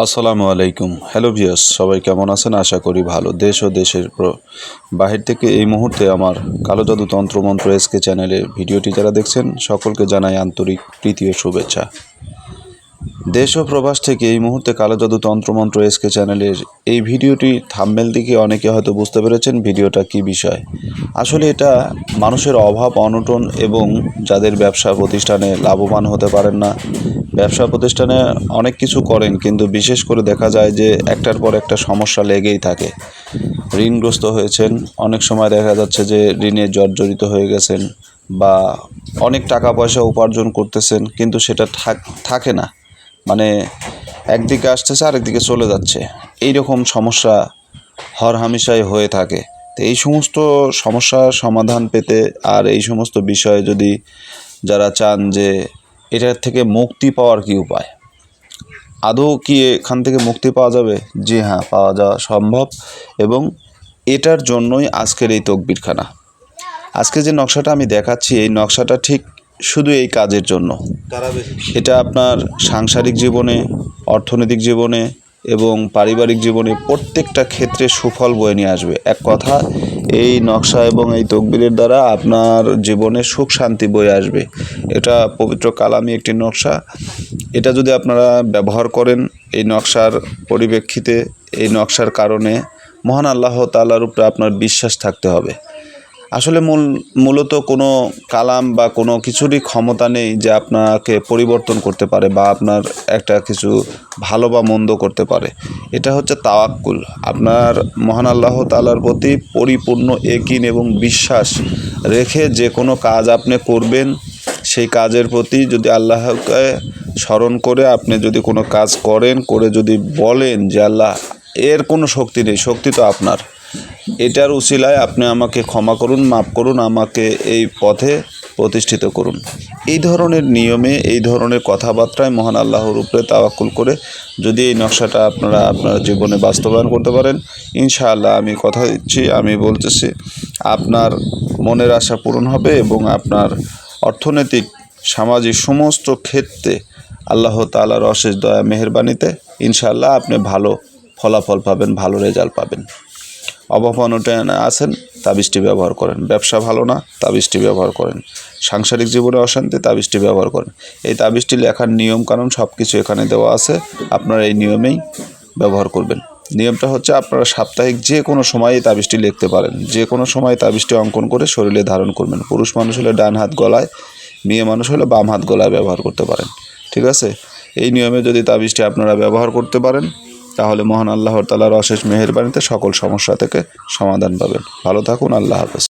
আসসালামু আলাইকুম। Hello viewers, সবাই কেমন আছেন? আশা করি ভালো। দেশ ও দেশের বাহির থেকে এই মুহূর্তে আমার কালো জাদু তন্ত্রমন্ত্র এসকে চ্যানেলের ভিডিওটি যারা দেখছেন সকলকে জানাই আন্তরিক প্রীতি ও শুভেচ্ছা। দেশ ও প্রবাস থেকে এই মুহূর্তে কালো জাদু তন্ত্রমন্ত্র এসকে চ্যানেলের এই ভিডিওটি থাম্বনেল দিকে অনেকে হয়তো বুঝতে পেরেছেন ভিডিওটা কি বিষয়। আসলে এটা মানুষের অভাব অনটন এবং যাদের ব্যবসা প্রতিষ্ঠানে লাভবান হতে পারেন না, ব্যবসা প্রতিষ্ঠানে অনেক কিছু করেন কিন্তু বিশেষ করে দেখা যায় যে একটার পর একটা সমস্যা লেগেই থাকে। ঋণগ্রস্ত হয়েছেন, অনেক সময় দেখা যাচ্ছে যে ঋণে জর্জরিত হয়ে গেছেন বা অনেক টাকা পয়সা উপার্জন করতেছেন কিন্তু সেটা থাকে না, মানে একদিকে আসতেছে আরেকদিকে চলে যাচ্ছে, এই রকম সমস্যা হরহামেশাই হয়ে থাকে। তো এই সমস্ত সমস্যার সমাধান পেতে আর এই সমস্ত বিষয়ে যদি যারা চান যে এটার থেকে মুক্তি পাওয়ার কী উপায়, আদৌ কি এখান থেকে মুক্তি পাওয়া যাবে? জি হ্যাঁ, পাওয়া যাওয়া সম্ভব এবং এটার জন্যই আজকের এই তকবিরখানা। আজকে যে নকশাটা আমি দেখাচ্ছি এই নকশাটা ঠিক শুধু এই কাজের জন্য। এটা আপনার সাংসারিক জীবনে, অর্থনৈতিক জীবনে এবং পারিবারিক জীবনে প্রত্যেকটা ক্ষেত্রে সুফল বয়ে নিয়ে আসবে। এক কথা, এই নকশা এবং এই তকবিরের দ্বারা আপনার জীবনে সুখ শান্তি বয়ে আসবে। এটা পবিত্র কালামি একটি নকশা। এটা যদি আপনারা ব্যবহার করেন এই নকশার পরিপ্রেক্ষিতে, এই নকশার কারণে মহান আল্লাহ তাআলার উপরে আপনার বিশ্বাস থাকতে হবে। আসলে মূলত কোনো কালাম বা কোনো কিছুরই ক্ষমতা নেই যে আপনাকে পরিবর্তন করতে পারে বা আপনার একটা কিছু ভালো বা মন্দ করতে পারে। এটা হচ্ছে তাওয়াক্কুল। আপনার মহান আল্লাহ তাআলার প্রতি পরিপূর্ণ ইয়াকিন এবং বিশ্বাস রেখে যে কোনো কাজ আপনি করবেন, সেই কাজের প্রতি যদি আল্লাহকে স্মরণ করে আপনি যদি কোনো কাজ করেন, করে যদি বলেন যে আল্লাহ এর কোনো শক্তি নেই, শক্তি তো আপনার, এটার উসিলায় আপনি আমাকে ক্ষমা করুন, মাফ করুন, আমাকে এই পথে প্রতিষ্ঠিত করুন। এই ধরনের নিয়মে, এই ধরনের কথাবার্তায় মহান আল্লাহর উপরে তাওয়াক্কুল করে যদি এই নকশাটা আপনারা আপনার জীবনে বাস্তবায়ন করতে পারেন, ইনশাআল্লাহ আমি কথা দিচ্ছি, আমি বলতেছি আপনার মনের আশা পূরণ হবে এবং আপনার অর্থনৈতিক, সামাজিক সমস্ত ক্ষেত্রে আল্লাহ তাআলার অশেষ দয়া মেহেরবানিতে ইনশাআল্লাহ আপনি ভালো ফলাফল পাবেন, ভালো রেজাল্ট পাবেন। অভাব অনটনে আছেন, তাবিজটি ব্যবহার করেন। ব্যবসা ভালো না, তাবিজটি ব্যবহার করেন। সাংসারিক জীবনে অশান্তি, তাবিজটি ব্যবহার করেন। এই তাবিজটি লেখার নিয়মকানুন সব কিছু এখানে দেওয়া আছে, আপনারা এই নিয়মেই ব্যবহার করবেন। নিয়মটা হচ্ছে আপনারা সাপ্তাহিক যে কোনো সময় এই তাবিজটি লিখতে পারেন, যে কোনো সময় তাবিজটি অঙ্কন করে শরীরে ধারণ করবেন। পুরুষ মানুষ হলে ডান হাত গলায়, মেয়ে মানুষ হলে বাম হাত গলায় ব্যবহার করতে পারেন। ঠিক আছে? এই নিয়মে যদি তাবিজটি আপনারা ব্যবহার করতে পারেন তাহলে মহান আল্লাহর তাআলার অশেষ মেহেরবানিতে সকল সমস্যা থেকে সমাধান পাবেন। ভালো থাকুন, আল্লাহ হাফেজ।